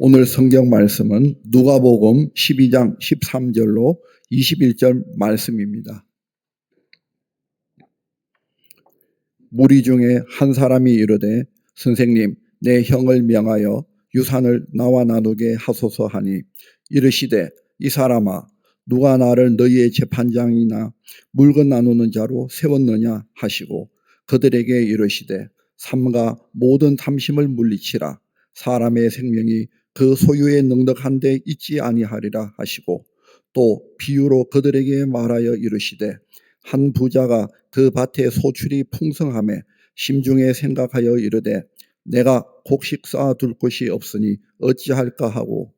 오늘 성경 말씀은 누가복음 12장 13절로 21절 말씀입니다. 무리 중에 한 사람이 이르되 선생님 내 형을 명하여 유산을 나와 나누게 하소서 하니 이르시되 이 사람아 누가 나를 너희의 재판장이나 물건 나누는 자로 세웠느냐 하시고 그들에게 이르시되 삼가 모든 탐심을 물리치라. 사람의 생명이 그 소유에 넉넉한 데 있지 아니하리라 하시고 또 비유로 그들에게 말하여 이르시되 한 부자가 그 밭에 소출이 풍성하매 심중에 생각하여 이르되 내가 곡식 쌓아둘 곳이 없으니 어찌할까 하고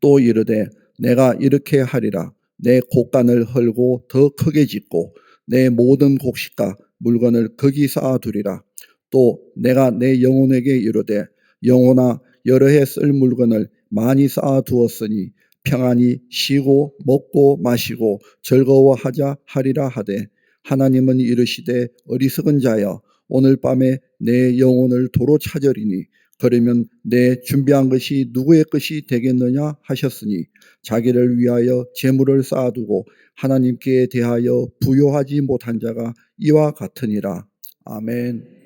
또 이르되 내가 이렇게 하리라. 내 곡간을 헐고 더 크게 짓고 내 모든 곡식과 물건을 거기 쌓아두리라. 또 내가 내 영혼에게 이르되 영혼아 여러 해 쓸 물건을 많이 쌓아두었으니 평안히 쉬고 먹고 마시고 즐거워하자 하리라 하되 하나님은 이르시되 어리석은 자여 오늘 밤에 내 영혼을 도로 찾으리니 그러면 내 준비한 것이 누구의 것이 되겠느냐 하셨으니 자기를 위하여 재물을 쌓아두고 하나님께 대하여 부요하지 못한 자가 이와 같으니라. 아멘.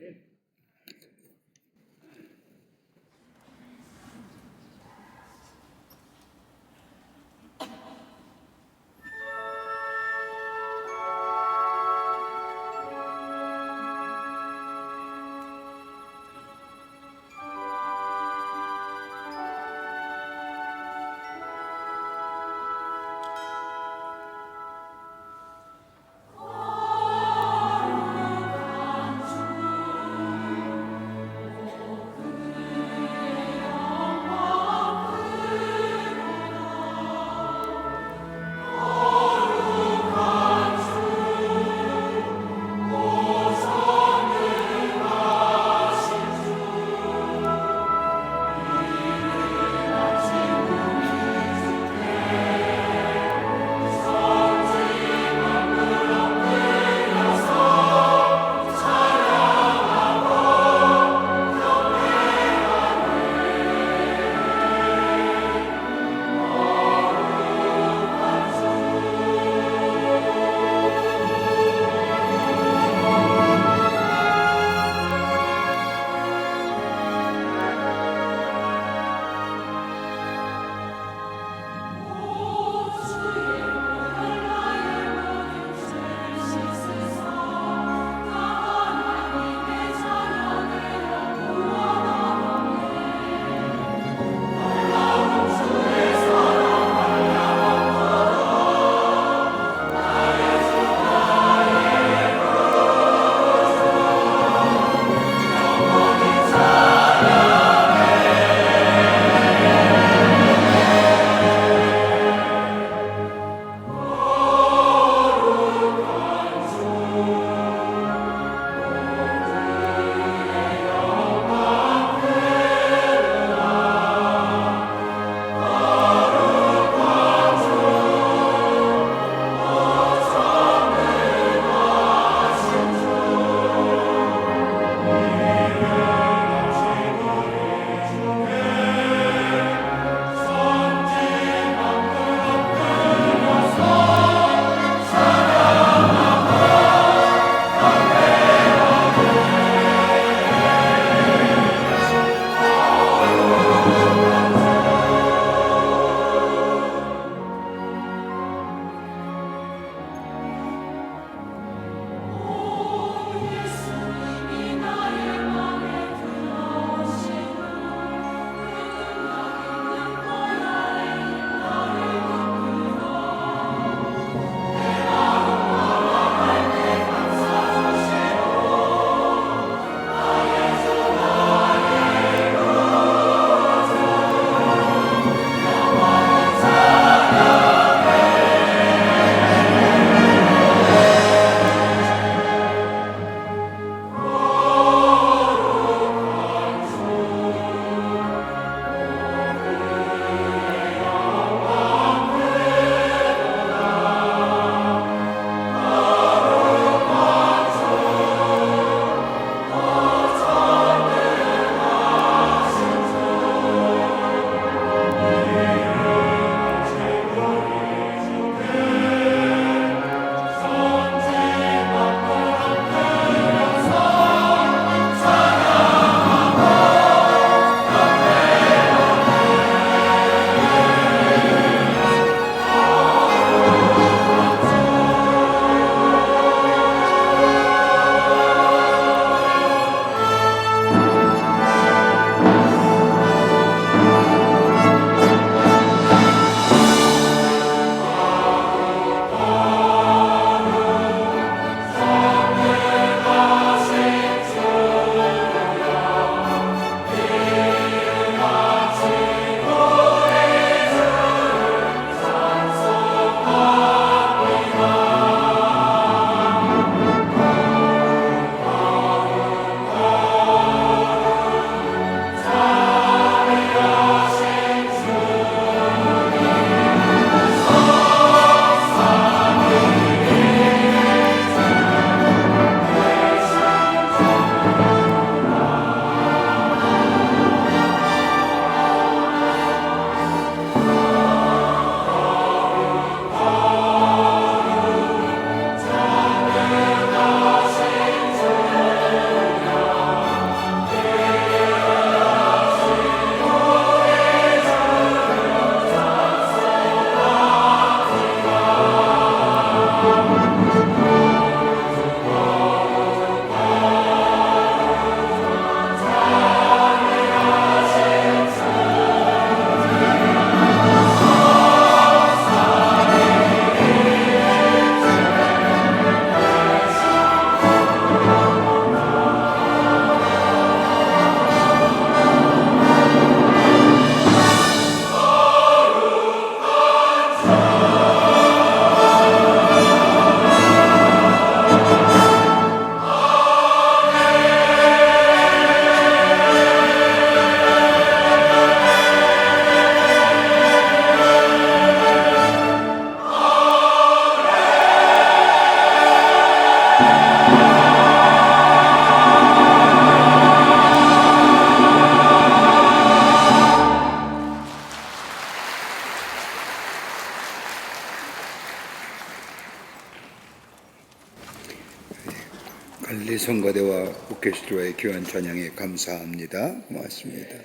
우리 성가대와 목회시들과의 귀한 찬양에 감사합니다. 고맙습니다.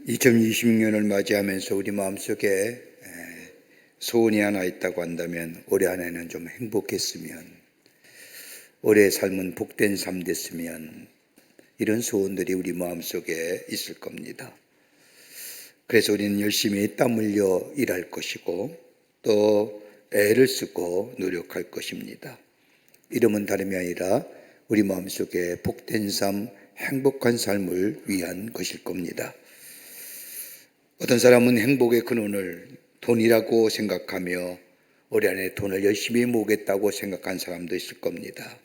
(2026년을) 맞이하면서 우리 마음속에 소원이 하나 있다고 한다면 올해 한 해는 좀 행복했으면, 올해의 삶은 복된 삶 됐으면, 이런 소원들이 우리 마음속에 있을 겁니다. 그래서 우리는 열심히 땀 흘려 일할 것이고 또 애를 쓰고 노력할 것입니다. 이름은 다름이 아니라 우리 마음속에 복된 삶, 행복한 삶을 위한 것일 겁니다. 어떤 사람은 행복의 근원을 돈이라고 생각하며 올해 안에 돈을 열심히 모으겠다고 생각한 사람도 있을 겁니다.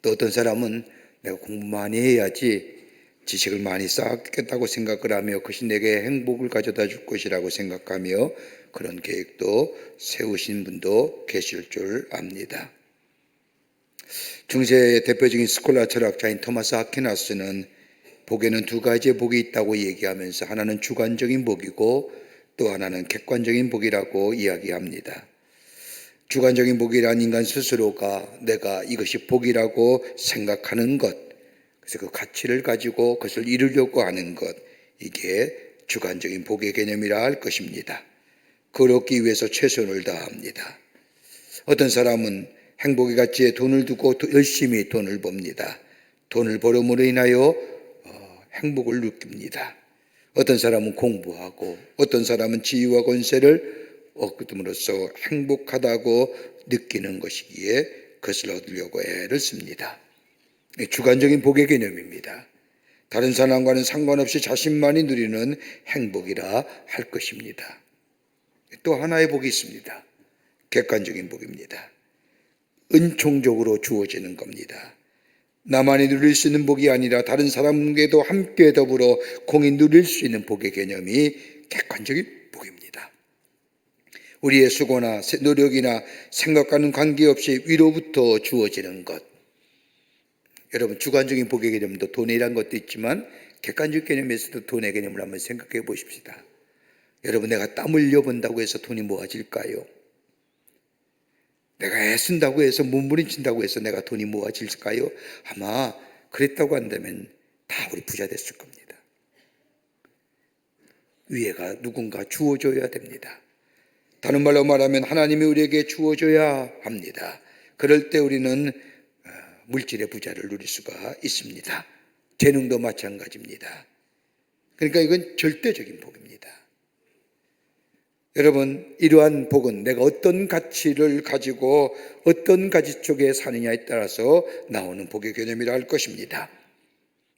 또 어떤 사람은 내가 공부 많이 해야지 지식을 많이 쌓겠다고 생각을 하며 그것이 내게 행복을 가져다 줄 것이라고 생각하며 그런 계획도 세우신 분도 계실 줄 압니다. 중세의 대표적인 스콜라 철학자인 토마스 아퀴나스는 복에는 두 가지의 복이 있다고 얘기하면서 하나는 주관적인 복이고 또 하나는 객관적인 복이라고 이야기합니다. 주관적인 복이란 인간 스스로가 내가 이것이 복이라고 생각하는 것, 그래서 그 가치를 가지고 그것을 이루려고 하는 것, 이게 주관적인 복의 개념이라 할 것입니다. 그걸 얻기 위해서 최선을 다합니다. 어떤 사람은 행복의 가치에 돈을 두고 열심히 돈을 법니다. 돈을 벌음으로 인하여 행복을 느낍니다. 어떤 사람은 공부하고 어떤 사람은 지위와 권세를 얻음으로써 행복하다고 느끼는 것이기에 그것을 얻으려고 애를 씁니다. 주관적인 복의 개념입니다. 다른 사람과는 상관없이 자신만이 누리는 행복이라 할 것입니다. 또 하나의 복이 있습니다. 객관적인 복입니다. 은총적으로 주어지는 겁니다. 나만이 누릴 수 있는 복이 아니라 다른 사람에게도 함께 더불어 공히 누릴 수 있는 복의 개념이 객관적인 복입니다. 우리의 수고나 노력이나 생각과는 관계없이 위로부터 주어지는 것. 여러분, 주관적인 복의 개념도 돈이란 것도 있지만 객관적 개념에서도 돈의 개념을 한번 생각해 보십시다. 여러분, 내가 땀 흘려 본다고 해서 돈이 모아질까요? 내가 애쓴다고 해서 몸부림친다고 해서 내가 돈이 모아질까요? 아마 그랬다고 한다면 다 우리 부자 됐을 겁니다. 위에가 누군가 주어줘야 됩니다. 다른 말로 말하면 하나님이 우리에게 주어줘야 합니다. 그럴 때 우리는 물질의 부자를 누릴 수가 있습니다. 재능도 마찬가지입니다. 그러니까 이건 절대적인 복입니다. 여러분, 이러한 복은 내가 어떤 가치를 가지고 어떤 가치 쪽에 사느냐에 따라서 나오는 복의 개념이라 할 것입니다.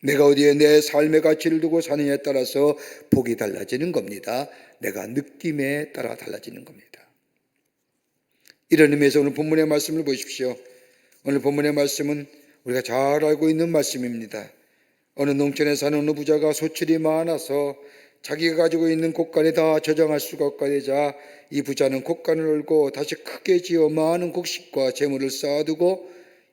내가 어디에 내 삶의 가치를 두고 사느냐에 따라서 복이 달라지는 겁니다. 내가 느낌에 따라 달라지는 겁니다. 이런 의미에서 오늘 본문의 말씀을 보십시오. 오늘 본문의 말씀은 우리가 잘 알고 있는 말씀입니다. 어느 농촌에 사는 어느 부자가 소출이 많아서 자기가 가지고 있는 곡간에 다 저장할 수가 없게 되자 이 부자는 곡간을 열고 다시 크게 지어 많은 곡식과 재물을 쌓아두고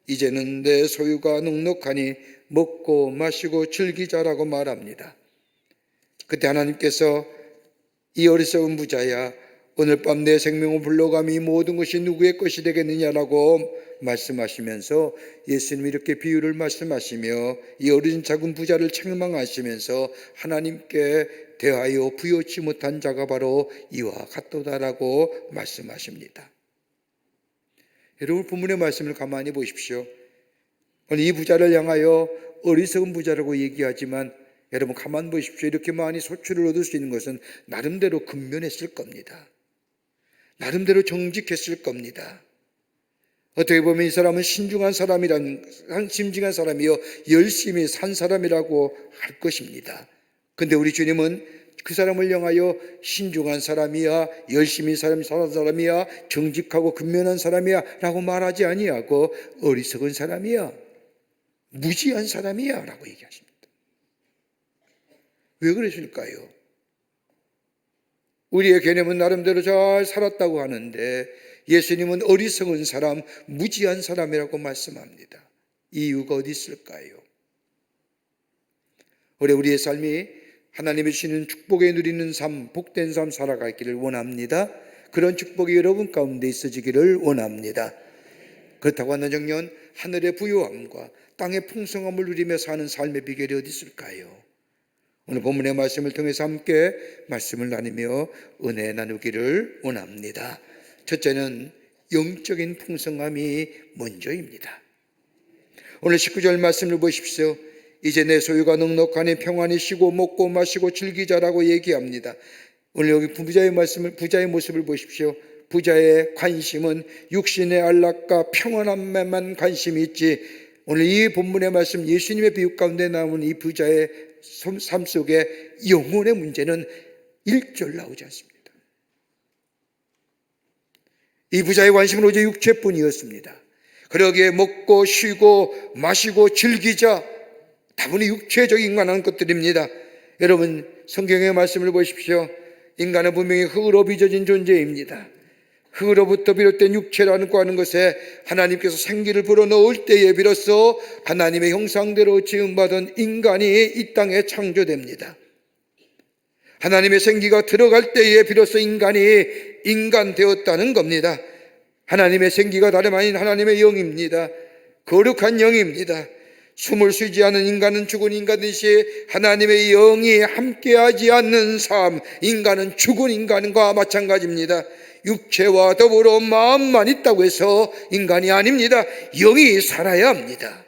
이제는 내 소유가 넉넉하니 먹고 마시고 즐기자라고 말합니다. 그때 하나님께서 이 어리석은 부자야, 오늘 밤 내 생명을 불러가며 이 모든 것이 누구의 것이 되겠느냐라고 말씀하시면서 예수님이 이렇게 비유를 말씀하시며 이 어린 작은 부자를 책망하시면서 하나님께 대하여 부여치 못한 자가 바로 이와 같도다라고 말씀하십니다. 여러분, 본문의 말씀을 가만히 보십시오. 오늘 이 부자를 향하여 어리석은 부자라고 얘기하지만 여러분 가만 보십시오. 이렇게 많이 소출을 얻을 수 있는 것은 나름대로 근면했을 겁니다. 나름대로 정직했을 겁니다. 어떻게 보면 이 사람은 신중한 사람이요 열심히 산 사람이라고 할 것입니다. 근데 우리 주님은 그 사람을 향하여 신중한 사람이야, 열심히 사는 사람이야, 정직하고 근면한 사람이야 라고 말하지 아니하고 어리석은 사람이야, 무지한 사람이야 라고 얘기하십니다. 왜 그러실까요? 우리의 개념은 나름대로 잘 살았다고 하는데 예수님은 어리석은 사람, 무지한 사람이라고 말씀합니다. 이유가 어디 있을까요? 올해 우리의 삶이 하나님이 주시는 축복에 누리는 삶, 복된 삶 살아가기를 원합니다. 그런 축복이 여러분 가운데 있어지기를 원합니다. 그렇다고 한다면 하늘의 부유함과 땅의 풍성함을 누리며 사는 삶의 비결이 어디 있을까요? 오늘 본문의 말씀을 통해서 함께 말씀을 나누며 은혜 나누기를 원합니다. 첫째는 영적인 풍성함이 먼저입니다. 오늘 19절 말씀을 보십시오. 이제 내 소유가 넉넉하니 평안히 쉬고 먹고 마시고 즐기자라고 얘기합니다. 오늘 여기 부자의 모습을 보십시오. 부자의 관심은 육신의 안락과 평안함에만 관심이 있지, 오늘 이 본문의 말씀, 예수님의 비유 가운데 나오는 이 부자의 삶 속에 영혼의 문제는 1절 나오지 않습니다. 이 부자의 관심은 오직 육체뿐이었습니다. 그러기에 먹고 쉬고 마시고 즐기자, 다분히 육체적인 관한 것들입니다. 여러분, 성경의 말씀을 보십시오. 인간은 분명히 흙으로 빚어진 존재입니다. 흙으로부터 비롯된 육체라고 하는 것에 하나님께서 생기를 불어넣을 때에 비로소 하나님의 형상대로 지음받은 인간이 이 땅에 창조됩니다. 하나님의 생기가 들어갈 때에 비로소 인간이 인간 되었다는 겁니다. 하나님의 생기가 다름 아닌 하나님의 영입니다. 거룩한 영입니다. 숨을 쉬지 않은 인간은 죽은 인간이듯이 하나님의 영이 함께하지 않는 삶, 인간은 죽은 인간과 마찬가지입니다. 육체와 더불어 마음만 있다고 해서 인간이 아닙니다. 영이 살아야 합니다.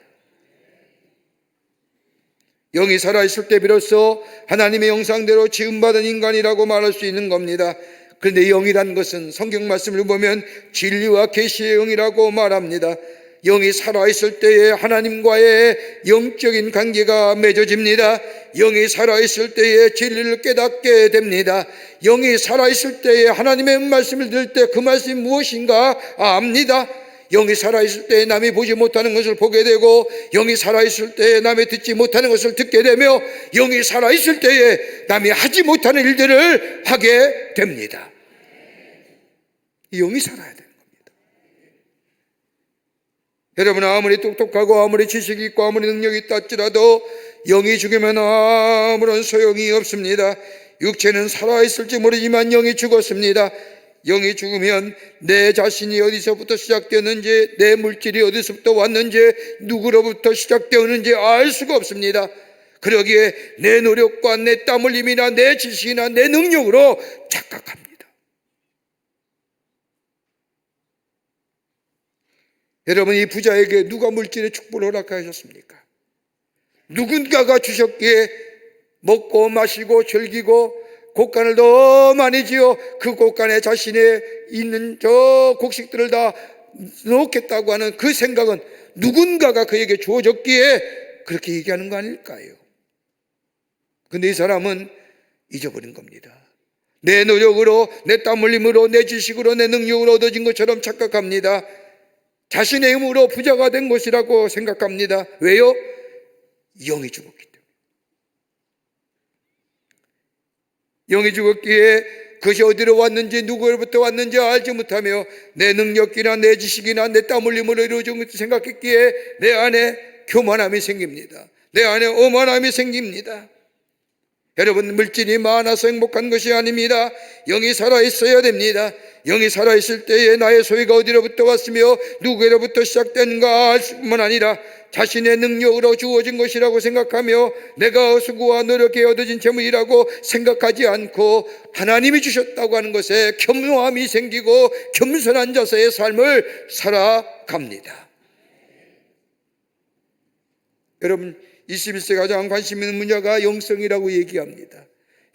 영이 살아있을 때 비로소 하나님의 형상대로 지음받은 인간이라고 말할 수 있는 겁니다. 그런데 영이란 것은 성경 말씀을 보면 진리와 계시의 영이라고 말합니다. 영이 살아있을 때에 하나님과의 영적인 관계가 맺어집니다. 영이 살아있을 때에 진리를 깨닫게 됩니다. 영이 살아있을 때에 하나님의 말씀을 들을 때 그 말씀이 무엇인가 압니다. 영이 살아있을 때에 남이 보지 못하는 것을 보게 되고, 영이 살아있을 때에 남이 듣지 못하는 것을 듣게 되며, 영이 살아있을 때에 남이 하지 못하는 일들을 하게 됩니다. 영이 살아야 돼요. 여러분, 아무리 똑똑하고 아무리 지식이 있고 아무리 능력이 있다 할지라도 영이 죽으면 아무런 소용이 없습니다. 육체는 살아있을지 모르지만 영이 죽었습니다. 영이 죽으면 내 자신이 어디서부터 시작되었는지, 내 물질이 어디서부터 왔는지, 누구로부터 시작되었는지 알 수가 없습니다. 그러기에 내 노력과 내 땀 흘림이나 내 지식이나 내 능력으로 착각합니다. 여러분, 이 부자에게 누가 물질의 축복을 허락하셨습니까? 누군가가 주셨기에 먹고 마시고 즐기고 곡간을 더 많이 지어 그 곡간에 자신의 있는 저 곡식들을 다 넣겠다고 하는 그 생각은 누군가가 그에게 주어졌기에 그렇게 얘기하는 거 아닐까요? 근데 이 사람은 잊어버린 겁니다. 내 노력으로, 내 땀 흘림으로, 내 지식으로, 내 능력으로 얻어진 것처럼 착각합니다. 자신의 힘으로 부자가 된 것이라고 생각합니다. 왜요? 영이 죽었기 때문에. 영이 죽었기에 그것이 어디로 왔는지, 누구로부터 왔는지 알지 못하며 내 능력이나 내 지식이나 내 땀 흘림으로 이루어진 것을 생각했기에 내 안에 교만함이 생깁니다. 내 안에 오만함이 생깁니다. 여러분, 물질이 많아서 행복한 것이 아닙니다. 영이 살아있어야 됩니다. 영이 살아있을 때에 나의 소유가 어디로부터 왔으며 누구로부터 시작되는가 알 뿐만 아니라 자신의 능력으로 주어진 것이라고 생각하며 내가 수고와 노력해 얻어진 재물이라고 생각하지 않고 하나님이 주셨다고 하는 것에 겸손함이 생기고 겸손한 자세의 삶을 살아갑니다. 여러분, 21세기 가장 관심 있는 분야가 영성이라고 얘기합니다.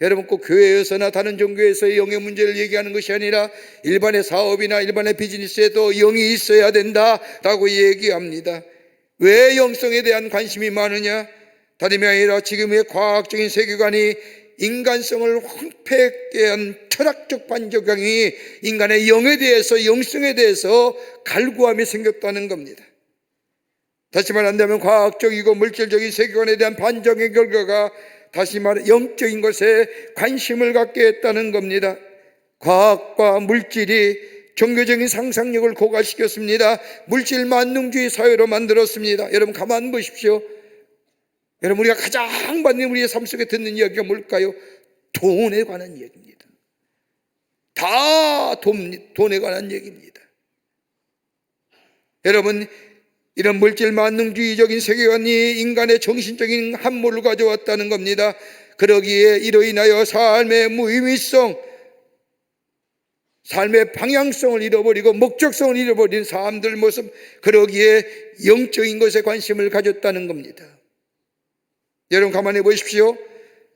여러분, 꼭 교회에서나 다른 종교에서의 영의 문제를 얘기하는 것이 아니라 일반의 사업이나 일반의 비즈니스에도 영이 있어야 된다라고 얘기합니다. 왜 영성에 대한 관심이 많으냐? 다름이 아니라 지금의 과학적인 세계관이 인간성을 황폐하게 한 철학적 반적용이 인간의 영에 대해서, 영성에 대해서 갈구함이 생겼다는 겁니다. 다시 말한다면 과학적이고 물질적인 세계관에 대한 반정의 결과가 다시 말해 영적인 것에 관심을 갖게 했다는 겁니다. 과학과 물질이 종교적인 상상력을 고갈시켰습니다. 물질 만능주의 사회로 만들었습니다. 여러분, 가만 보십시오. 여러분, 우리가 가장 많이 우리의 삶 속에 듣는 이야기가 뭘까요? 돈에 관한 이야기입니다. 다 돈에 관한 얘기입니다. 여러분, 이런 물질 만능주의적인 세계관이 인간의 정신적인 함몰을 가져왔다는 겁니다. 그러기에 이로 인하여 삶의 무의미성, 삶의 방향성을 잃어버리고 목적성을 잃어버린 사람들 모습, 그러기에 영적인 것에 관심을 가졌다는 겁니다. 여러분 가만히 보십시오.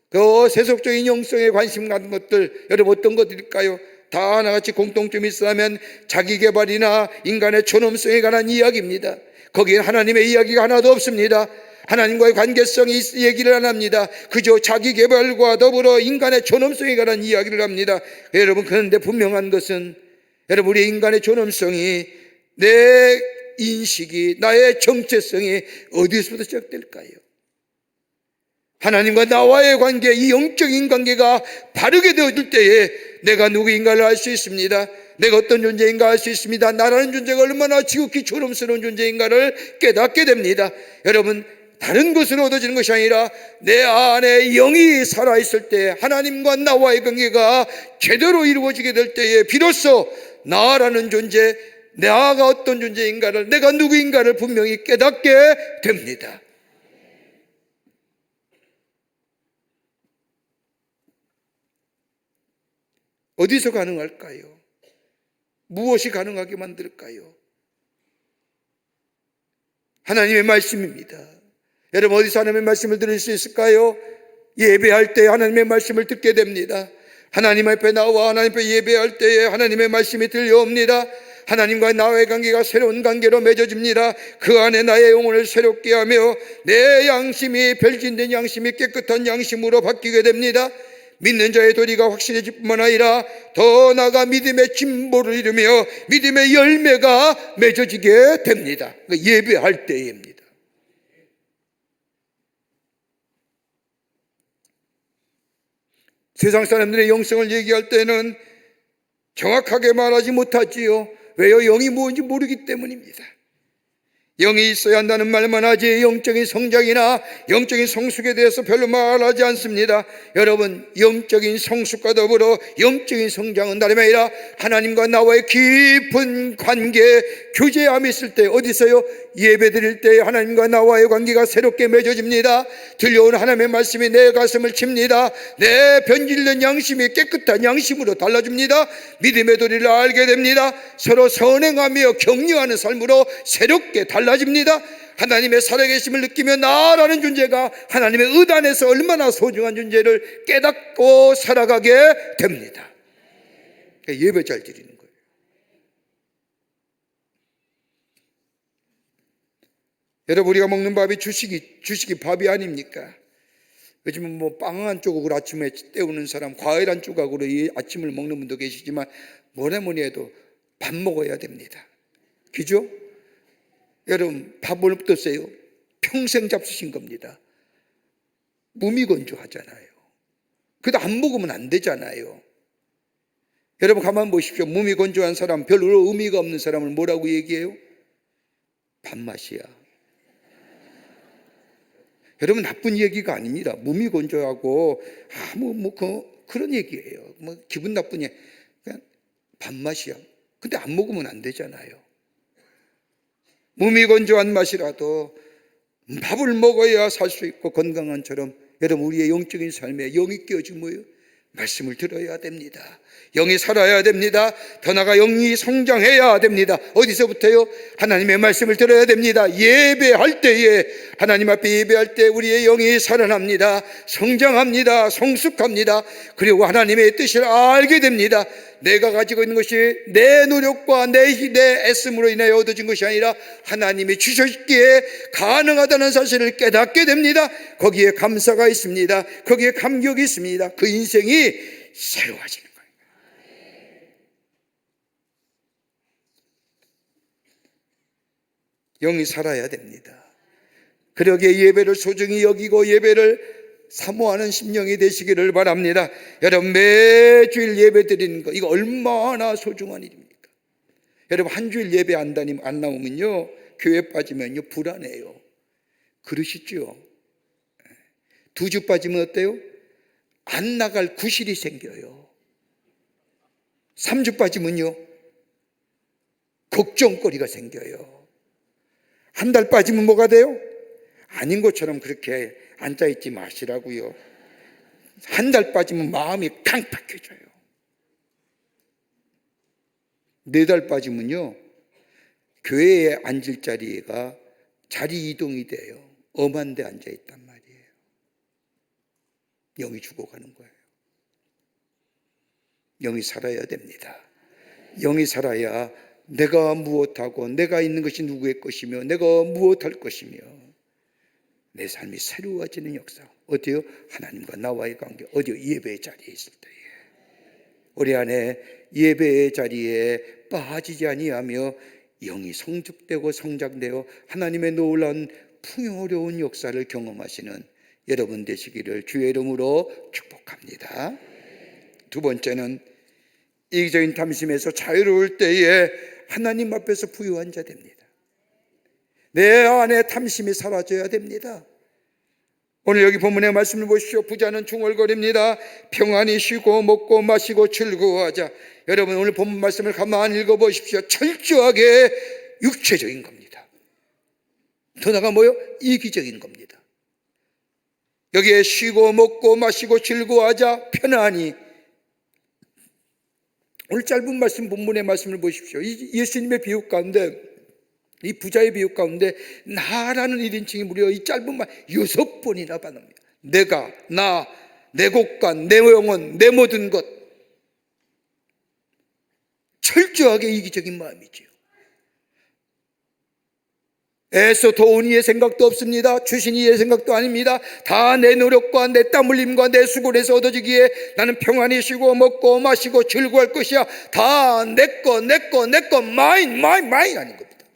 그 세속적인 영성에 관심 갖는 것들, 여러분 어떤 것들일까요? 다 하나같이 공통점이 있으면 자기개발이나 인간의 존엄성에 관한 이야기입니다. 거기에 하나님의 이야기가 하나도 없습니다. 하나님과의 관계성이 얘기를 안 합니다. 그저 자기개발과 더불어 인간의 존엄성에 관한 이야기를 합니다. 여러분, 그런데 분명한 것은 여러분, 우리 인간의 존엄성이, 내 인식이, 나의 정체성이 어디서부터 시작될까요? 하나님과 나와의 관계, 이 영적인 관계가 바르게 되어질 때에 내가 누구인가를 알 수 있습니다. 내가 어떤 존재인가 알 수 있습니다. 나라는 존재가 얼마나 지극히 존엄스러운 존재인가를 깨닫게 됩니다. 여러분, 다른 것으로 얻어지는 것이 아니라 내 안에 영이 살아있을 때, 하나님과 나와의 관계가 제대로 이루어지게 될 때에 비로소 나라는 존재, 나가 어떤 존재인가를, 내가 누구인가를 분명히 깨닫게 됩니다. 어디서 가능할까요? 무엇이 가능하게 만들까요? 하나님의 말씀입니다. 여러분, 어디서 하나님의 말씀을 들을 수 있을까요? 예배할 때 하나님의 말씀을 듣게 됩니다. 하나님 앞에 나와 하나님 앞에 예배할 때에 하나님의 말씀이 들려옵니다. 하나님과 나의 관계가 새로운 관계로 맺어집니다. 그 안에 나의 영혼을 새롭게 하며 내 양심이 별진된 양심이 깨끗한 양심으로 바뀌게 됩니다. 믿는 자의 도리가 확실해질 뿐만 아니라 더 나아가 믿음의 진보를 이루며 믿음의 열매가 맺어지게 됩니다. 예배할 때입니다. 세상 사람들의 영성을 얘기할 때는 정확하게 말하지 못하지요. 왜요? 영이 뭔지 모르기 때문입니다. 영이 있어야 한다는 말만 하지 영적인 성장이나 영적인 성숙에 대해서 별로 말하지 않습니다. 여러분, 영적인 성숙과 더불어 영적인 성장은 다름 아니라 하나님과 나와의 깊은 관계, 교제함이 있을 때, 어디서요? 예배 드릴 때 하나님과 나와의 관계가 새롭게 맺어집니다. 들려온 하나님의 말씀이 내 가슴을 칩니다. 내 변질된 양심이 깨끗한 양심으로 달라집니다. 믿음의 도리를 알게 됩니다. 서로 선행하며 격려하는 삶으로 새롭게 달라집니다. 하나님의 살아계심을 느끼며 나라는 존재가 하나님의 의단에서 얼마나 소중한 존재를 깨닫고 살아가게 됩니다. 예배 잘 드리는 거예요. 여러분, 우리가 먹는 밥이 주식이 밥이 아닙니까? 요즘은 뭐 빵 한 조각으로 아침에 때우는 사람, 과일 한 조각으로 이 아침을 먹는 분도 계시지만 뭐니 해도 밥 먹어야 됩니다. 그죠? 여러분, 밥을 어떠세요? 평생 잡수신 겁니다. 무미건조하잖아요. 그래도 안 먹으면 안 되잖아요. 여러분 가만 보십시오. 무미건조한 사람, 별로 의미가 없는 사람을 뭐라고 얘기해요? 밥맛이야. 여러분, 나쁜 얘기가 아닙니다. 무미건조하고 그런 얘기예요. 기분 나쁘냐? 그냥 밥맛이야. 근데 안 먹으면 안 되잖아요. 무미건조한 맛이라도 밥을 먹어야 살 수 있고 건강한처럼, 여러분, 우리의 영적인 삶에 영이 끼어지면 뭐예요? 말씀을 들어야 됩니다. 영이 살아야 됩니다. 더 나아가 영이 성장해야 됩니다. 어디서부터요? 하나님의 말씀을 들어야 됩니다. 예배할 때에, 하나님 앞에 예배할 때 우리의 영이 살아납니다. 성장합니다. 성숙합니다. 그리고 하나님의 뜻을 알게 됩니다. 내가 가지고 있는 것이 내 노력과 내 애씀으로 인하여 얻어진 것이 아니라 하나님이 주셨기에 가능하다는 사실을 깨닫게 됩니다. 거기에 감사가 있습니다. 거기에 감격이 있습니다. 그 인생이 새로워지는 거예요. 영이 살아야 됩니다. 그러기에 예배를 소중히 여기고 예배를 사모하는 심령이 되시기를 바랍니다. 여러분, 매주일 예배 드리는 거, 이거 얼마나 소중한 일입니까? 여러분, 한 주일 예배 안 나오면요, 교회 빠지면요 불안해요. 그러시죠? 2주 빠지면 어때요? 안 나갈 구실이 생겨요. 3주 빠지면요, 걱정거리가 생겨요. 한 달 빠지면 뭐가 돼요? 아닌 것처럼 그렇게 앉아있지 마시라고요. 한 달 빠지면 마음이 강팍해져요. 4달 빠지면요, 교회에 앉을 자리가 자리 이동이 돼요. 엄한 데 앉아있단 말이에요. 영이 죽어가는 거예요. 영이 살아야 됩니다. 영이 살아야 내가 무엇하고 내가 있는 것이 누구의 것이며 내가 무엇할 것이며 내 삶이 새로워지는 역사. 어디요? 하나님과 나와의 관계. 어디요? 예배의 자리에 있을 때에. 우리 안에 예배의 자리에 빠지지 아니하며 영이 성숙되고 성장되어 하나님의 놀라운 풍요로운 역사를 경험하시는 여러분 되시기를 주의 이름으로 축복합니다. 두 번째는 이기적인 탐심에서 자유로울 때에 하나님 앞에서 부유한 자 됩니다. 내 안에 탐심이 사라져야 됩니다. 오늘 여기 본문의 말씀을 보십시오. 부자는 중얼거립니다. 평안히 쉬고 먹고 마시고 즐거워하자. 여러분 오늘 본문 말씀을 가만히 읽어보십시오. 철저하게 육체적인 겁니다. 더 나아가 뭐요? 이기적인 겁니다. 여기에 쉬고 먹고 마시고 즐거워하자, 편안히. 오늘 짧은 말씀 본문의 말씀을 보십시오. 예수님의 비유 가운데, 이 부자의 비유 가운데 나라는 1인칭이 무려 이 짧은 말 6번이나 반납니다. 내가, 나, 내 곳간, 내 영혼, 내 모든 것. 철저하게 이기적인 마음이지요. 애써 도운 이의 생각도 없습니다. 주신 이의 생각도 아닙니다. 다 내 노력과 내 땀 흘림과 내 수고에서 얻어지기에 나는 평안히 쉬고 먹고 마시고 즐거워할 것이야. 다 내 거 마인 아닌 겁니다.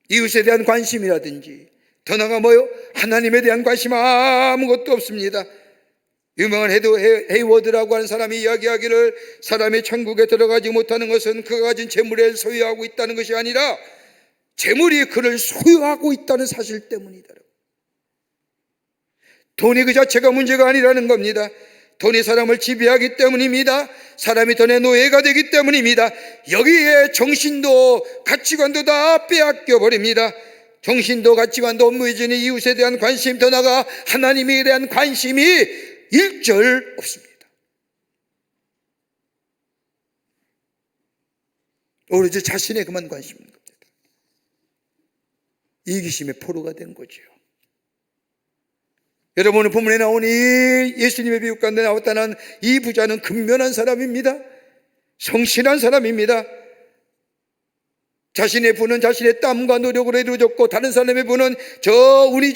이웃에 대한 관심이라든지 더 나아가 뭐요? 하나님에 대한 관심 아무것도 없습니다. 유명한 헤이워드라고 하는 사람이 이야기하기를 사람이 천국에 들어가지 못하는 것은 그가 가진 재물을 소유하고 있다는 것이 아니라 재물이 그를 소유하고 있다는 사실 때문이다. 돈이 그 자체가 문제가 아니라는 겁니다. 돈이 사람을 지배하기 때문입니다. 사람이 돈의 노예가 되기 때문입니다. 여기에 정신도 가치관도 다 빼앗겨 버립니다. 정신도 가치관도 무해지니 이웃에 대한 관심, 더 나아가 하나님에 대한 관심이 일절 없습니다. 오로지 자신의 그만 관심인 겁니다. 이기심의 포로가 된 거죠. 여러분 오늘 본문에 나온 이 예수님의 비유 가운데 나왔다는 이 부자는 근면한 사람입니다. 성실한 사람입니다. 자신의 부는 자신의 땀과 노력으로 이루어졌고 다른 사람의 부는 운이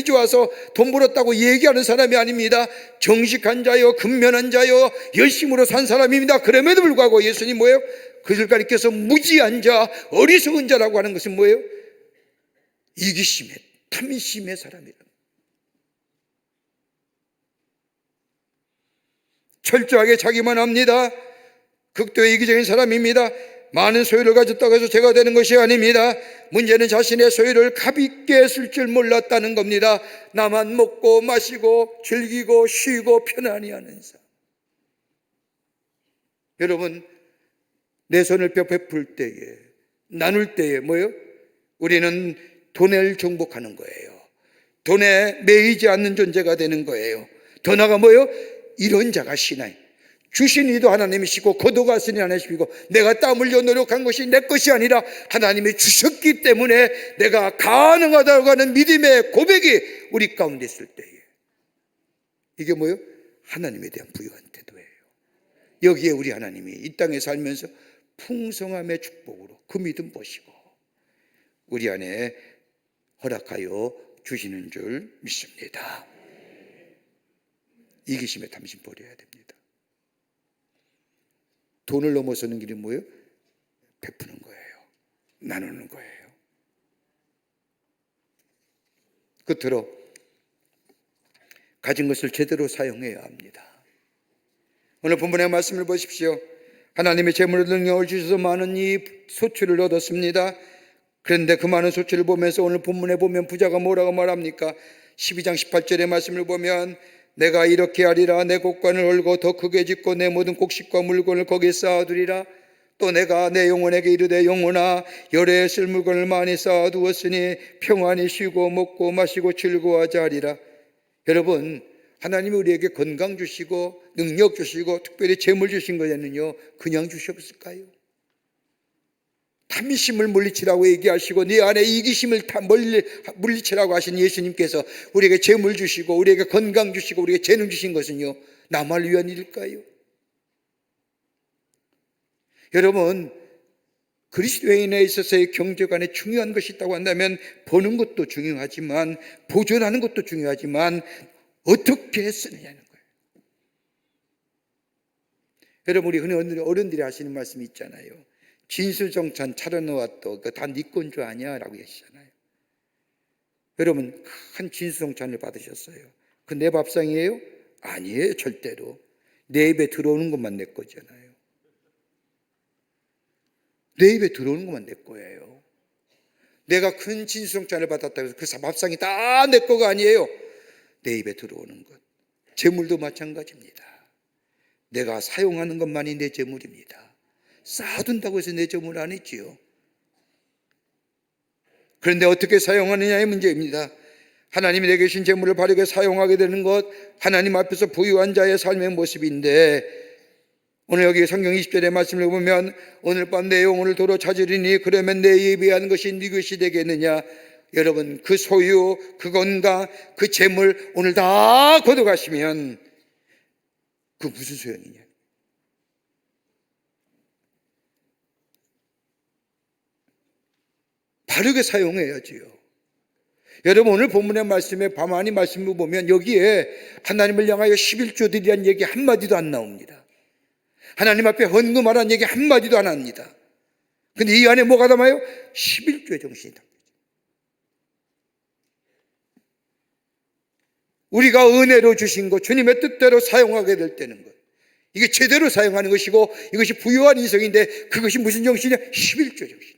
좋아서 돈 벌었다고 얘기하는 사람이 아닙니다. 정직한 자요, 근면한 자요, 열심으로 산 사람입니다. 그럼에도 불구하고 예수님 뭐예요? 그들 가리켜서 무지한 자, 어리석은 자라고 하는 것은 뭐예요? 이기심의, 탐심의 사람이라. 철저하게 자기만 합니다. 극도의 이기적인 사람입니다. 많은 소유를 가졌다고 해서 죄가 되는 것이 아닙니다. 문제는 자신의 소유를 값있게 쓸 줄 몰랐다는 겁니다. 나만 먹고 마시고 즐기고 쉬고 편안히 하는 삶. 여러분 내 손을 베풀 때에 나눌 때에 뭐예요? 우리는 돈을 정복하는 거예요. 돈에 매이지 않는 존재가 되는 거예요. 더 나아가 뭐예요? 이런 자가 신앙. 주신 이도 하나님이시고 거둬갔으니 하나님이시고 내가 땀 흘려 노력한 것이 내 것이 아니라 하나님이 주셨기 때문에 내가 가능하다고 하는 믿음의 고백이 우리 가운데 있을 때에 이게 뭐예요? 하나님에 대한 부유한 태도예요. 여기에 우리 하나님이 이 땅에 살면서 풍성함의 축복으로 그 믿음 보시고 우리 안에 허락하여 주시는 줄 믿습니다. 이기심에 탐심 버려야 됩니다. 돈을 넘어서는 길이 뭐예요? 베푸는 거예요. 나누는 거예요. 끝으로 가진 것을 제대로 사용해야 합니다. 오늘 본문의 말씀을 보십시오. 하나님의 재물의 능력을 주셔서 많은 이 소출을 얻었습니다. 그런데 그 많은 소출을 보면서 오늘 본문에 보면 부자가 뭐라고 말합니까? 12장 18절의 말씀을 보면 내가 이렇게 하리라. 내 곡관을 헐고 더 크게 짓고 내 모든 곡식과 물건을 거기에 쌓아두리라. 또 내가 내 영혼에게 이르되 영혼아 열에 쓸 물건을 많이 쌓아두었으니 평안히 쉬고 먹고 마시고 즐거워하자 하리라. 여러분, 하나님이 우리에게 건강 주시고 능력 주시고 특별히 재물 주신 거에는요 그냥 주셨을까요? 탐심을 물리치라고 얘기하시고 네 안에 이기심을 물리치라고 하신 예수님께서 우리에게 재물 주시고 우리에게 건강 주시고 우리에게 재능 주신 것은요 나만을 위한 일일까요? 여러분, 그리스도인에 있어서의 경제관에 중요한 것이 있다고 한다면 버는 것도 중요하지만 보존하는 것도 중요하지만 어떻게 쓰느냐는 거예요. 여러분, 우리 흔히 어른들이 하시는 말씀이 있잖아요. 진수정찬 차려놓았도 그거 다 네 건 줄 아냐? 라고 하시잖아요. 여러분, 큰 진수정찬을 받으셨어요. 그 내 밥상이에요? 아니에요, 절대로. 내 입에 들어오는 것만 내 거잖아요. 내 입에 들어오는 것만 내 거예요. 내가 큰 진수정찬을 받았다고 해서 그 밥상이 다 내 거가 아니에요. 내 입에 들어오는 것. 재물도 마찬가지입니다. 내가 사용하는 것만이 내 재물입니다. 쌓아둔다고 해서 내 재물 아니지요. 그런데 어떻게 사용하느냐의 문제입니다. 하나님이 내게 주신 재물을 바르게 사용하게 되는 것, 하나님 앞에서 부유한 자의 삶의 모습인데, 오늘 여기 성경 20절의 말씀을 보면 오늘 밤 내 영혼을 도로 찾으리니 그러면 내 예비한 것이 네 것이 되겠느냐. 여러분, 그 소유, 그 건강, 그 재물 오늘 다 걷어가시면 그 무슨 소용이냐. 바르게 사용해야지요. 여러분, 오늘 본문의 말씀에 가만히 말씀을 보면 여기에 하나님을 향하여 11조 드리라는 얘기 한마디도 안 나옵니다. 하나님 앞에 헌금하라는 얘기 한마디도 안 합니다. 근데 이 안에 뭐가 담아요? 11조의 정신이 담겨요. 우리가 은혜로 주신 것, 주님의 뜻대로 사용하게 될 때는 것, 이게 제대로 사용하는 것이고 이것이 부유한 인생인데 그것이 무슨 정신이냐? 11조 정신.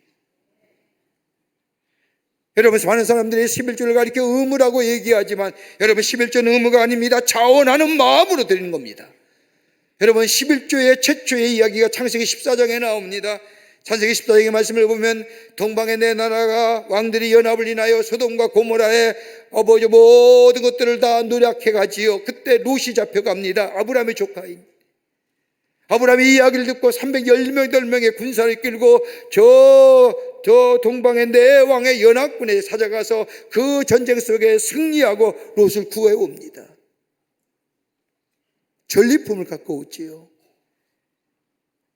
여러분, 많은 사람들이 11조를 가리켜 의무라고 얘기하지만 여러분, 11조는 의무가 아닙니다. 자원하는 마음으로 드리는 겁니다. 여러분, 11조의 최초의 이야기가 창세기 14장에 나옵니다. 창세기 14장의 말씀을 보면 동방의 네 나라가 왕들이 연합을 인하여 소돔과 고모라의 모든 것들을 다 노력해 가지요. 그때 롯이 잡혀갑니다. 아브라함의 조카인. 아브라함이 이 이야기를 듣고 318명의 군사를 끌고 저 동방의 네 왕의 연합군에 찾아가서 그 전쟁 속에 승리하고 롯을 구해 옵니다. 전리품을 갖고 오지요.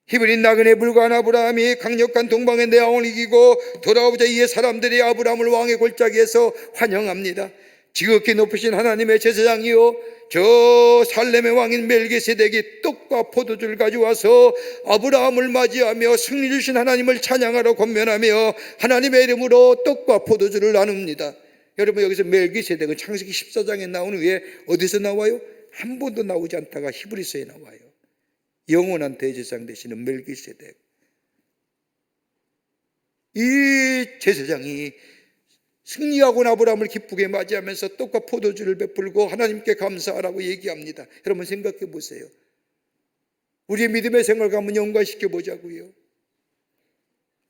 히브리 나그네 불과한 아브라함이 강력한 동방의 네 왕을 이기고 돌아오자 이에 사람들이 아브라함을 왕의 골짜기에서 환영합니다. 지극히 높으신 하나님의 제사장이요 저 살렘의 왕인 멜기세덱이 떡과 포도주를 가져와서 아브라함을 맞이하며 승리 주신 하나님을 찬양하러 권면하며 하나님의 이름으로 떡과 포도주를 나눕니다. 여러분, 여기서 멜기세덱은 창세기 14장에 나온 후에 어디서 나와요? 한 번도 나오지 않다가 히브리서에 나와요. 영원한 대제사장 되시는 멜기세덱. 이 제사장이 승리하고 아브라함을 기쁘게 맞이하면서 떡과 포도주를 베풀고 하나님께 감사하라고 얘기합니다. 여러분, 생각해 보세요. 우리의 믿음의 생활과 한번 연관시켜 보자고요.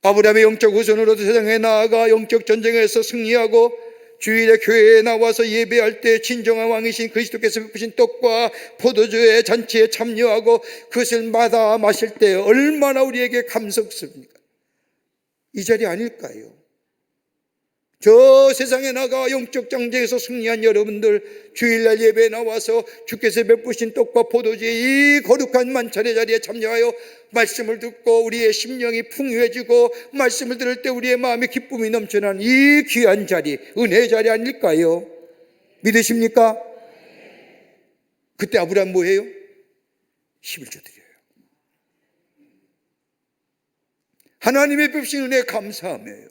아브라함의 영적 후손으로 세상에 나아가 영적 전쟁에서 승리하고 주일에 교회에 나와서 예배할 때 진정한 왕이신 그리스도께서 베푸신 떡과 포도주의 잔치에 참여하고 그것을 받아 마실 때 얼마나 우리에게 감격스럽습니까? 이 자리 아닐까요? 저 세상에 나가 영적 전쟁에서 승리한 여러분들, 주일날 예배에 나와서 주께서 베푸신 떡과 포도주의 이 거룩한 만찬의 자리에 참여하여 말씀을 듣고 우리의 심령이 풍요해지고 말씀을 들을 때 우리의 마음에 기쁨이 넘쳐나는 이 귀한 자리, 은혜의 자리 아닐까요? 믿으십니까? 그때 아브라함 뭐해요? 11조 드려요. 하나님의 베푸신 은혜에 감사하며요.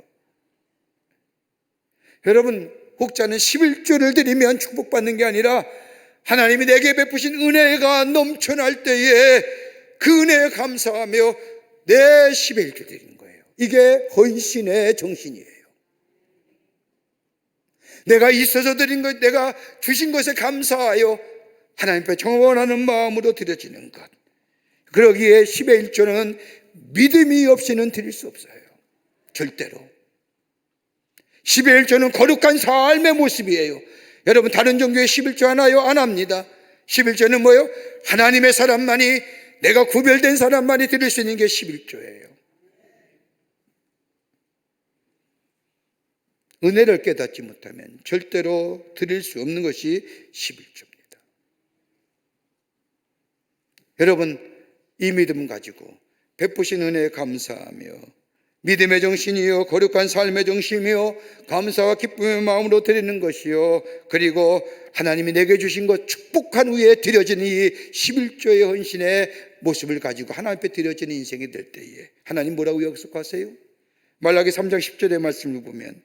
여러분, 혹자는 11조를 드리면 축복받는 게 아니라 하나님이 내게 베푸신 은혜가 넘쳐날 때에 그 은혜에 감사하며 내 11조 드리는 거예요. 이게 헌신의 정신이에요. 내가 있어서 드린 것, 내가 주신 것에 감사하여 하나님 앞에 정원하는 마음으로 드려지는 것. 그러기에 10의 1조는 믿음이 없이는 드릴 수 없어요. 절대로. 10의 1조는 거룩한 삶의 모습이에요. 여러분 다른 종교에 11조 하나요? 안 합니다. 11조는 뭐예요? 하나님의 사람만이, 내가 구별된 사람만이 드릴 수 있는 게 11조예요. 은혜를 깨닫지 못하면 절대로 드릴 수 없는 것이 11조입니다. 여러분 이 믿음 가지고 베푸신 은혜에 감사하며 믿음의 정신이요 거룩한 삶의 정신이요 감사와 기쁨의 마음으로 드리는 것이요, 그리고 하나님이 내게 주신 것 축복한 후에 드려지는 이 11조의 헌신의 모습을 가지고 하나님 앞에 드려지는 인생이 될 때에 하나님 뭐라고 약속하세요? 말라기 3장 10절의 말씀을 보면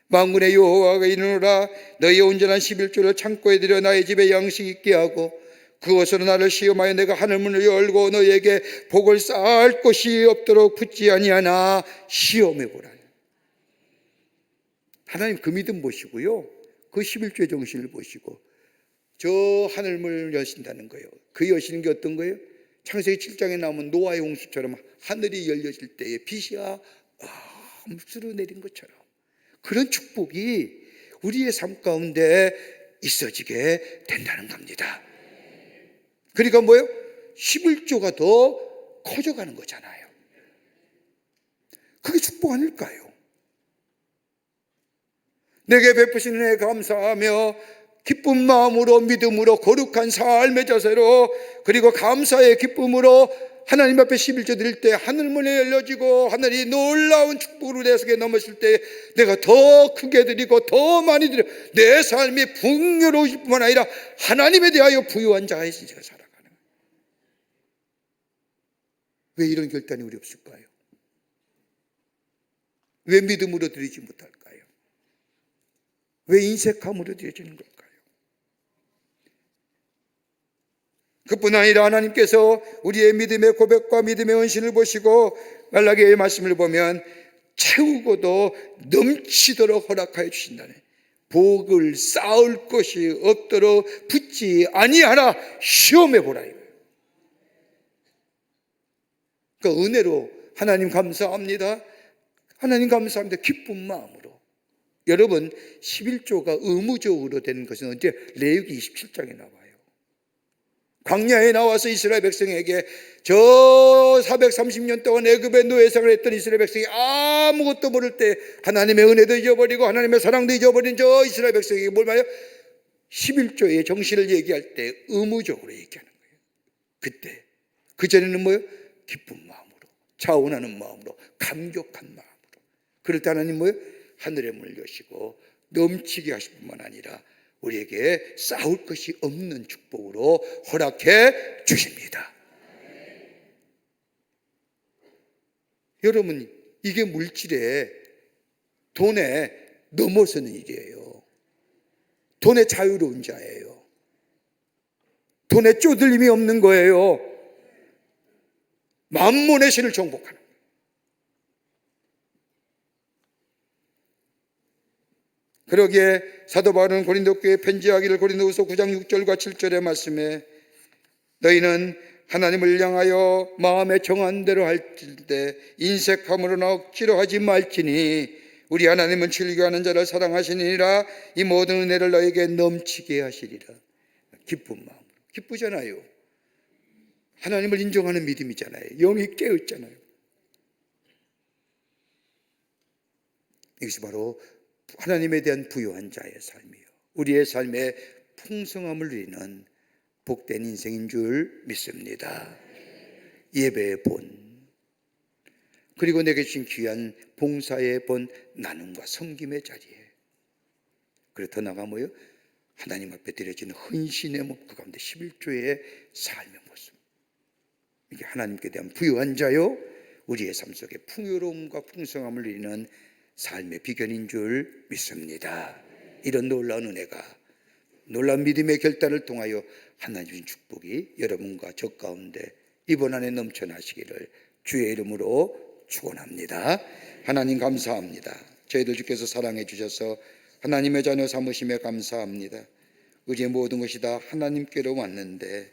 만군의 여호와가 이르노라 너희의 온전한 11조를 창고에 들여 나의 집에 양식 있게 하고 그것으로 나를 시험하여 내가 하늘문을 열고 너희에게 복을 쌓을 것이 없도록 붙지 아니하나 시험해보라. 하나님 그 믿음 보시고요, 그 11조의 정신을 보시고 저 하늘문을 여신다는 거예요. 그 여시는 게 어떤 거예요? 창세기 7장에 나오면 노아의 홍수처럼 하늘이 열려질 때에 빛이 암수로 내린 것처럼 그런 축복이 우리의 삶 가운데 있어지게 된다는 겁니다. 그러니까 뭐예요? 11조가 더 커져가는 거잖아요. 그게 축복 아닐까요? 내게 베푸신 은혜에 감사하며 기쁜 마음으로 믿음으로 거룩한 삶의 자세로 그리고 감사의 기쁨으로 하나님 앞에 11조 드릴 때 하늘문이 열려지고 하늘이 놀라운 축복으로 내 속에 넘었을 때 내가 더 크게 드리고 더 많이 드려 내 삶이 풍요로우실 뿐만 아니라 하나님에 대하여 부유한 자의 신세가 살아가는 거예요. 왜 이런 결단이 우리 없을까요? 왜 믿음으로 드리지 못할까요? 왜 인색함으로 드려지는 걸까요? 그뿐 아니라 하나님께서 우리의 믿음의 고백과 믿음의 헌신을 보시고 말라기의 말씀을 보면 채우고도 넘치도록 허락하여 주신다네. 복을 쌓을 것이 없도록 붙지 아니하라 시험해보라. 그 은혜로 하나님 감사합니다. 하나님 감사합니다. 기쁜 마음으로. 여러분 11조가 의무적으로 되는 것은 언제? 레위기 27장에 나와요. 광야에 나와서 이스라엘 백성에게 저 430년 동안 애굽의 노예생활을 했던 이스라엘 백성이 아무것도 모를 때 하나님의 은혜도 잊어버리고 하나님의 사랑도 잊어버린 저 이스라엘 백성에게 뭘 말해요? 11조의 정신을 얘기할 때 의무적으로 얘기하는 거예요. 그때 그전에는 뭐예요? 기쁜 마음으로, 자원하는 마음으로, 감격한 마음으로. 그럴 때 하나님 뭐예요? 하늘의 문을 여시고 넘치게 하실 뿐만 아니라 우리에게 싸울 것이 없는 축복으로 허락해 주십니다. 여러분 이게 물질에 돈에 넘어서는 일이에요. 돈에 자유로운 자예요. 돈에 쪼들림이 없는 거예요. 만몬의 신을 정복하는 거예요. 그러기에 사도 바울은 고린도 교회에 편지하기를 고린도후서 9장 6절과 7절의 말씀에 너희는 하나님을 향하여 마음에 정한 대로 할 때 인색함으로나 억지로 하지 말지니 우리 하나님은 즐겨하는 자를 사랑하시니라. 이 모든 은혜를 너에게 넘치게 하시리라. 기쁜 마음으로. 기쁘잖아요. 하나님을 인정하는 믿음이잖아요. 영이 깨어있잖아요. 이것이 바로 하나님에 대한 부유한 자의 삶이요, 우리의 삶의 풍성함을 누리는 복된 인생인 줄 믿습니다. 예배의 본, 그리고 내게 주신 귀한 봉사의 본, 나눔과 섬김의 자리에, 그리고 더 나아가 뭐예요? 하나님 앞에 드려지는 헌신의 모습, 그 가운데 11조의 삶의 모습. 이게 하나님께 대한 부유한 자요, 우리의 삶 속에 풍요로움과 풍성함을 누리는 삶의 비결인 줄 믿습니다. 이런 놀라운 은혜가, 놀라운 믿음의 결단을 통하여 하나님의 축복이 여러분과 저 가운데 이번 한 해 넘쳐나시기를 주의 이름으로 축원합니다. 하나님 감사합니다. 저희들 주께서 사랑해 주셔서 하나님의 자녀 삼으심에 감사합니다. 우리의 모든 것이 다 하나님께로 왔는데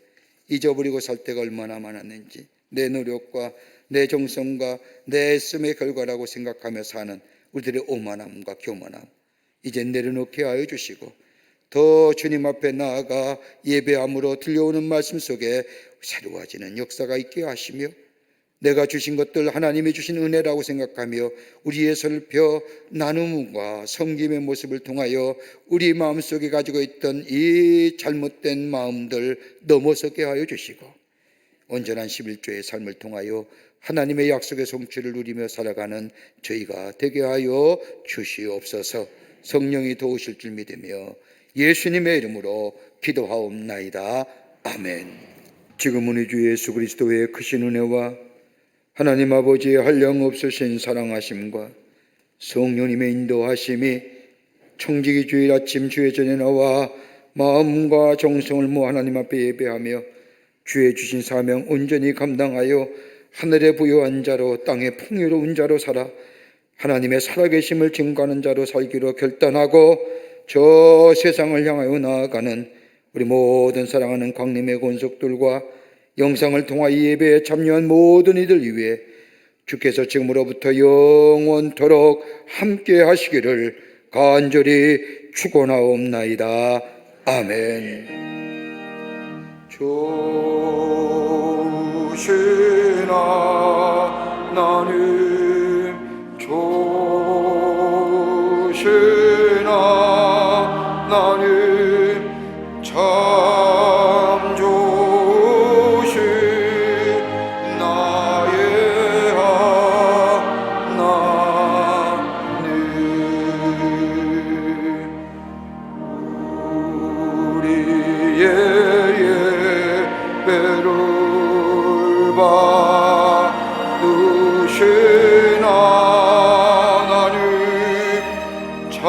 잊어버리고 살 때가 얼마나 많았는지, 내 노력과 내 정성과 내 애씀의 결과라고 생각하며 사는 우리들의 오만함과 교만함 이제 내려놓게 하여 주시고, 더 주님 앞에 나아가 예배함으로 들려오는 말씀 속에 새로워지는 역사가 있게 하시며, 내가 주신 것들 하나님이 주신 은혜라고 생각하며 우리의 손을 펴 나눔과 섬김의 모습을 통하여 우리 마음속에 가지고 있던 이 잘못된 마음들 넘어서게 하여 주시고, 온전한 11조의 삶을 통하여 하나님의 약속의 성취를 누리며 살아가는 저희가 되게 하여 주시옵소서. 성령이 도우실 줄 믿으며 예수님의 이름으로 기도하옵나이다. 아멘. 지금은 우리 주 예수 그리스도의 크신 은혜와 하나님 아버지의 한량없으신 사랑하심과 성령님의 인도하심이 청지기 주일 아침 주의 전에 나와 마음과 정성을 모아 하나님 앞에 예배하며 주의 주신 사명 온전히 감당하여 하늘에 부여한 자로 땅에 풍요로운 자로 살아 하나님의 살아계심을 증거하는 자로 살기로 결단하고 저 세상을 향하여 나아가는 우리 모든 사랑하는 광림의 권속들과 영상을 통하여 예배에 참여한 모든 이들 위해 주께서 지금으로부터 영원토록 함께 하시기를 간절히 축원하옵나이다. 아멘. 조신 하나님, 조신 하나님, 참 조신 나의 하나님. 우리의 예배를 받으신 하나님, 참